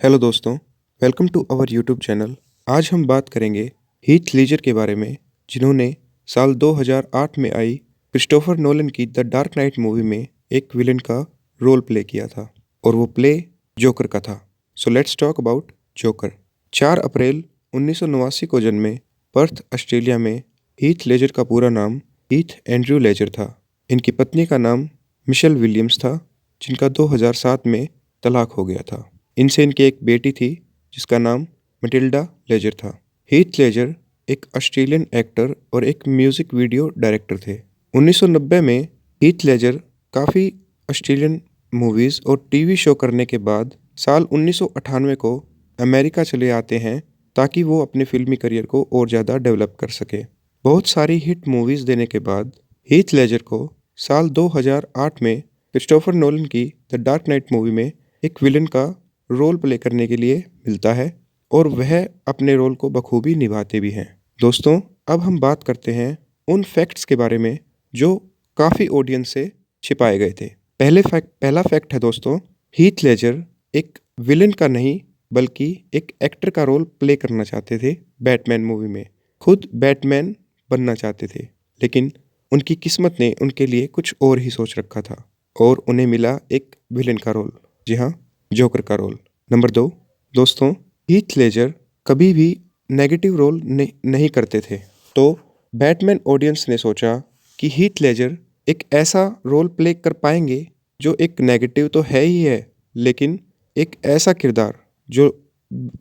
Hello दोस्तों, welcome to our YouTube channel. आज हम बात करेंगे हीथ लीजर के बारे में, जिन्होंने साल 2008 में आई क्रिस्टोफर नोलन की द डार्क नाइट मूवी में एक विलेन का रोल प्ले किया था और वो प्ले जोकर का था। So let's talk about joker. 4 अप्रैल 1989 को जन्मे पर्थ, ऑस्ट्रेलिया में हीथ लेजर का पूरा नाम हीथ एंड्रयू लेजर था। इनकी पत्नी का नाम मिशेल विलियम्स था, जिनका 2007 में तलाक हो गया था। इनसे इनकी एक बेटी थी जिसका नाम मटिल्डा लेजर था। हीथ लेजर एक ऑस्ट्रेलियन एक्टर और एक म्यूजिक वीडियो डायरेक्टर थे। 1990 में हीथ लेजर काफ़ी ऑस्ट्रेलियन मूवीज़ और टीवी शो करने के बाद साल 1998 को अमेरिका चले आते हैं ताकि वो अपने फिल्मी करियर को और ज़्यादा डेवलप कर सके। बहुत सारी हिट मूवीज़ देने के बाद हीथ लेजर को साल 2008 में क्रिस्टोफर नोलन की द डार्क नाइट मूवी में एक विलन का रोल प्ले करने के लिए मिलता है और वह अपने रोल को बखूबी निभाते भी हैं। दोस्तों, अब हम बात करते हैं उन फैक्ट्स के बारे में जो काफ़ी ऑडियंस से छिपाए गए थे। पहला फैक्ट है दोस्तों, हीथ लेजर एक विलन का नहीं बल्कि एक एक्टर का रोल प्ले करना चाहते थे। बैटमैन मूवी में खुद बैटमैन बनना चाहते थे, लेकिन उनकी किस्मत ने उनके लिए कुछ और ही सोच रखा था और उन्हें मिला एक विलन का रोल, जी हाँ, जोकर का रोल। नंबर 2, दोस्तों, हीथ लेजर कभी भी नेगेटिव रोल नहीं करते थे। तो बैटमैन ऑडियंस ने सोचा कि हीथ लेजर एक ऐसा रोल प्ले कर पाएंगे जो एक नेगेटिव तो है ही है, लेकिन एक ऐसा किरदार जो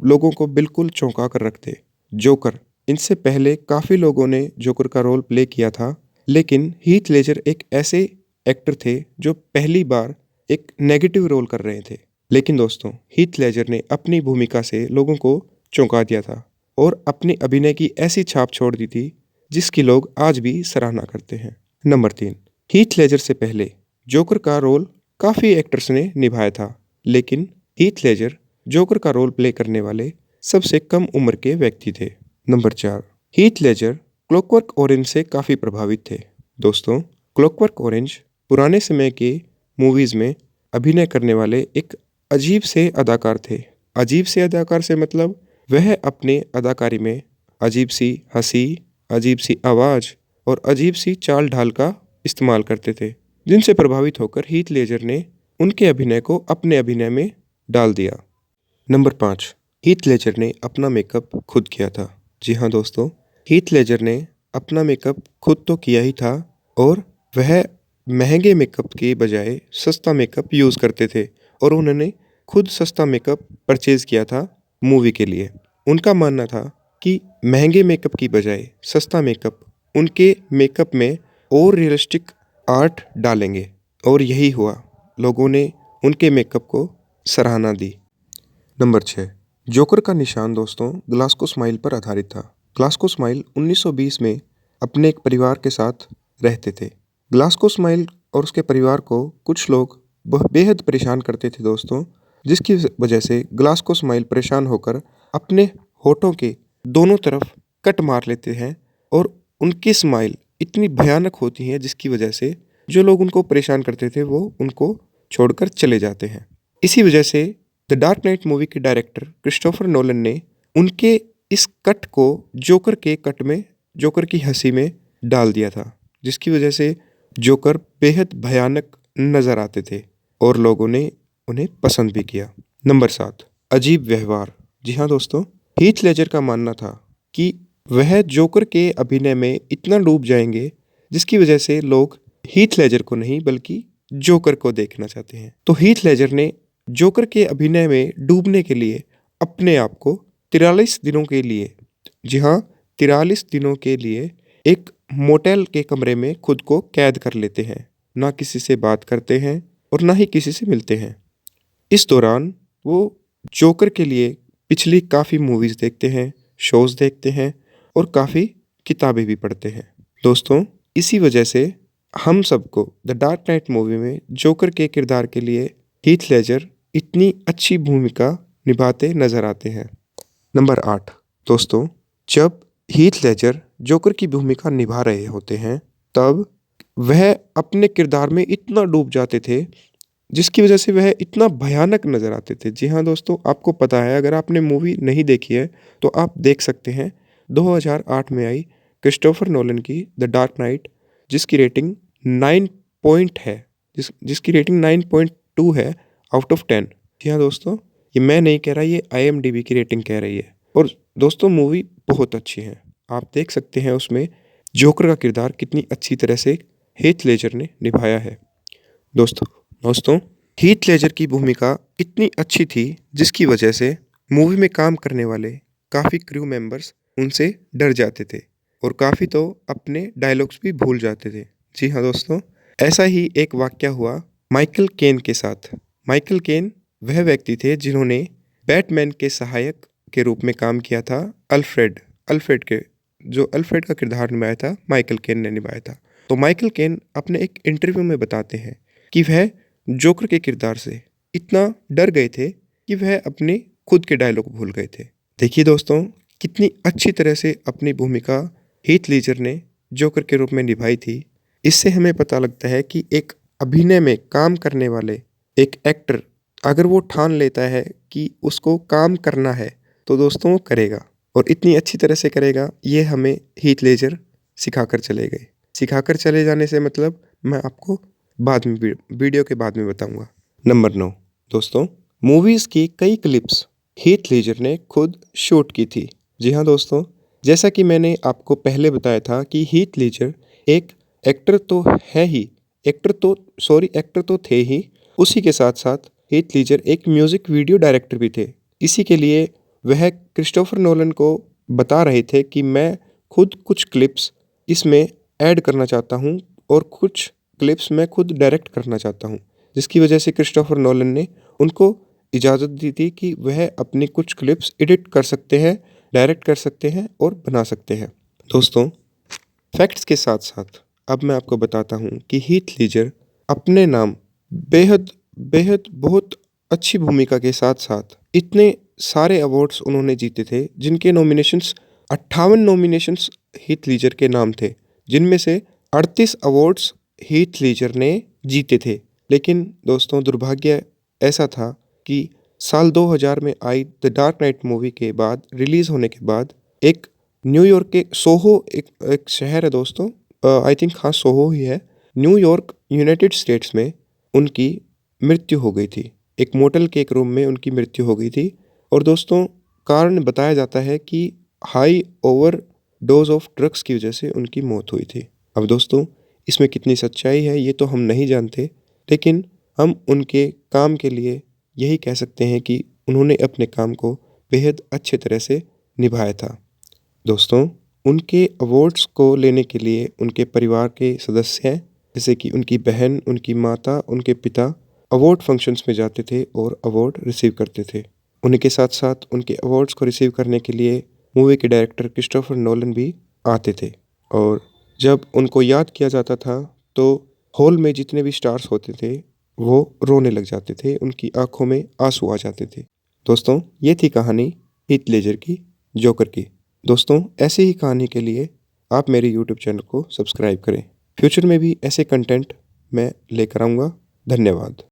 लोगों को बिल्कुल चौंका कर रख दे, जोकर। इनसे पहले काफ़ी लोगों ने जोकर का रोल प्ले किया था, लेकिन हीथ लेजर एक ऐसे एक्टर थे जो पहली बार एक नेगेटिव रोल कर रहे थे। लेकिन दोस्तों, हीथ लेजर ने अपनी भूमिका से लोगों को चौंका दिया था और अपने अभिनय की ऐसी छाप छोड़ दी थी जिसकी लोग आज भी सराहना करते हैं। नंबर 3, हीथ लेजर से पहले जोकर का रोल काफ़ी एक्टर्स ने निभाया था, लेकिन हीथ लेजर जोकर का रोल प्ले करने वाले सबसे कम उम्र के व्यक्ति थे। Number 4, Heath Ledger clockwork orange से काफ़ी प्रभावित थे। दोस्तों, क्लॉकवर्क ऑरेंज पुराने समय के मूवीज़ में अभिनय करने वाले एक अजीब से अदाकार थे। अजीब से अदाकार से मतलब वह अपने अदाकारी में अजीब सी हंसी, अजीब सी आवाज़ और अजीब सी चाल ढाल का इस्तेमाल करते थे, जिनसे प्रभावित होकर हीथ लेजर ने उनके अभिनय को अपने अभिनय में डाल दिया। नंबर 5, हीथ लेजर ने अपना मेकअप खुद किया था। जी हाँ दोस्तों, हीथ लेजर ने अपना मेकअप खुद तो किया ही था और वह महंगे मेकअप के बजाय सस्ता मेकअप यूज़ करते थे और उन्होंने खुद सस्ता मेकअप परचेज़ किया था मूवी के लिए। उनका मानना था कि महंगे मेकअप की बजाय सस्ता मेकअप उनके मेकअप में और रियलिस्टिक आर्ट डालेंगे, और यही हुआ। लोगों ने उनके मेकअप को सराहना दी। नंबर 6, जोकर का निशान दोस्तों ग्लास्को स्माइल पर आधारित था। ग्लास्को स्माइल 1920 में अपने एक परिवार के साथ रहते थे। ग्लास्को स्माइल और उसके परिवार को कुछ लोग बेहद परेशान करते थे दोस्तों, जिसकी वजह से ग्लास्को स्माइल परेशान होकर अपने होठों के दोनों तरफ कट मार लेते हैं और उनकी स्माइल इतनी भयानक होती है जिसकी वजह से जो लोग उनको परेशान करते थे वो उनको छोड़कर चले जाते हैं। इसी वजह से द डार्क नाइट मूवी के डायरेक्टर क्रिस्टोफर नोलन ने उनके इस कट को जोकर के कट में, जोकर की हंसी में डाल दिया था, जिसकी वजह से जोकर बेहद भयानक नजर आते थे और लोगों ने उन्हें पसंद भी किया। नंबर 7, अजीब व्यवहार। जी हाँ दोस्तों, हीथ लेजर का मानना था कि वह जोकर के अभिनय में इतना डूब जाएंगे जिसकी वजह से लोग हीथ लेजर को नहीं बल्कि जोकर को देखना चाहते हैं। तो हीथ लेजर ने जोकर के अभिनय में डूबने के लिए अपने आप को 43 दिनों के लिए, जी हाँ, 43 दिनों के लिए एक मोटेल के कमरे में खुद को कैद कर लेते हैं। ना किसी से बात करते हैं और ना ही किसी से मिलते हैं। इस दौरान वो जोकर के लिए पिछली काफ़ी मूवीज़ देखते हैं, शोज़ देखते हैं और काफ़ी किताबें भी पढ़ते हैं। दोस्तों, इसी वजह से हम सबको द डार्क नाइट मूवी में जोकर के किरदार के लिए हीथ लेजर इतनी अच्छी भूमिका निभाते नजर आते हैं। नंबर 8, दोस्तों, जब हीथ लेजर जोकर की भूमिका निभा रहे होते हैं तब वह अपने किरदार में इतना डूब जाते थे जिसकी वजह से वह इतना भयानक नज़र आते थे। जी हाँ दोस्तों, आपको पता है, अगर आपने मूवी नहीं देखी है तो आप देख सकते हैं। 2008 में आई क्रिस्टोफर नोलन की द डार्क नाइट, जिसकी रेटिंग 9 पॉइंट है, जिसकी रेटिंग 9.2 है आउट ऑफ 10। जी हाँ दोस्तों, ये मैं नहीं कह रहा, ये IMDb की रेटिंग कह रही है। और दोस्तों मूवी बहुत अच्छी है, आप देख सकते हैं उसमें जोकर का किरदार कितनी अच्छी तरह से हीथ लेजर ने निभाया है। दोस्तों दोस्तों हीथ लेजर की भूमिका इतनी अच्छी थी, जिसकी वजह से मूवी में काम करने वाले काफ़ी क्रू मेंबर्स उनसे डर जाते थे और काफ़ी तो अपने डायलॉग्स भी भूल जाते थे। जी हाँ दोस्तों, ऐसा ही एक वाक़या हुआ माइकल केन के साथ। माइकल केन वह व्यक्ति थे जिन्होंने बैटमैन के सहायक के रूप में काम किया था। अल्फ्रेड अल्फ्रेड के जो अल्फ्रेड का किरदार निभाया था, माइकल केन ने निभाया था। तो माइकल केन अपने एक इंटरव्यू में बताते हैं कि वह जोकर के किरदार से इतना डर गए थे कि वह अपने खुद के डायलॉग भूल गए थे। देखिए दोस्तों, कितनी अच्छी तरह से अपनी भूमिका हीथ लीजर ने जोकर के रूप में निभाई थी। इससे हमें पता लगता है कि एक अभिनय में काम करने वाले एक एक्टर, अगर वो ठान लेता है कि उसको काम करना है, तो दोस्तों वो करेगा और इतनी अच्छी तरह से करेगा। ये हमें हीथ लेजर सिखाकर चले गए। सिखाकर चले जाने से मतलब मैं आपको बाद में वीडियो के बाद में बताऊंगा। नंबर 9 दोस्तों, मूवीज़ की कई क्लिप्स हीथ लेजर ने खुद शूट की थी। जी हाँ दोस्तों, जैसा कि मैंने आपको पहले बताया था कि हीथ लेजर एक एक्टर तो है ही, एक्टर तो थे ही, उसी के साथ साथ हीथ लेजर एक म्यूज़िक वीडियो डायरेक्टर भी थे। इसी के लिए वह क्रिस्टोफर नोलन को बता रहे थे कि मैं खुद कुछ क्लिप्स इसमें ऐड करना चाहता हूँ और कुछ क्लिप्स मैं खुद डायरेक्ट करना चाहता हूँ, जिसकी वजह से क्रिस्टोफर नोलन ने उनको इजाज़त दी थी कि वह अपनी कुछ क्लिप्स एडिट कर सकते हैं, डायरेक्ट कर सकते हैं और बना सकते हैं। दोस्तों, फैक्ट्स के साथ साथ अब मैं आपको बताता हूँ कि हीथ लीजर अपने नाम बेहद बेहद बहुत अच्छी भूमिका के साथ साथ इतने सारे अवार्ड्स उन्होंने जीते थे, जिनके नॉमिनेशंस 58 नॉमिनेशंस हीथ लीजर के नाम थे, जिनमें से 38 अवार्ड्स हीथ लीजर ने जीते थे। लेकिन दोस्तों दुर्भाग्य ऐसा था कि साल 2000 में I the dark night movie के बाद, रिलीज़ होने के बाद, एक न्यूयॉर्क के सोहो एक शहर है दोस्तों, आई थिंक हाँ सोहो ही है, न्यूयॉर्क यूनाइटेड स्टेट्स में उनकी मृत्यु हो गई थी। एक मोटेल के एक रूम में उनकी मृत्यु हो गई थी। और दोस्तों कारण बताया जाता है कि high over dose of drugs की वजह से उनकी मौत हुई थी। अब दोस्तों इसमें कितनी सच्चाई है ये तो हम नहीं जानते, लेकिन हम उनके काम के लिए यही कह सकते हैं कि उन्होंने अपने काम को बेहद अच्छे तरह से निभाया था। दोस्तों, उनके अवार्ड्स को लेने के लिए उनके परिवार के सदस्य, जैसे कि उनकी बहन, उनकी माता, उनके पिता अवार्ड फंक्शंस में जाते थे और अवार्ड रिसीव करते थे। उनके साथ साथ उनके अवार्ड्स को रिसीव करने के लिए मूवी के डायरेक्टर क्रिस्टोफर नोलन भी आते थे। और जब उनको याद किया जाता था तो हॉल में जितने भी स्टार्स होते थे वो रोने लग जाते थे, उनकी आंखों में आंसू आ जाते थे। दोस्तों ये थी कहानी हीथ लेजर की, जोकर की। दोस्तों ऐसी ही कहानी के लिए आप मेरे यूट्यूब चैनल को सब्सक्राइब करें। फ्यूचर में भी ऐसे कंटेंट मैं लेकर आऊँगा। धन्यवाद।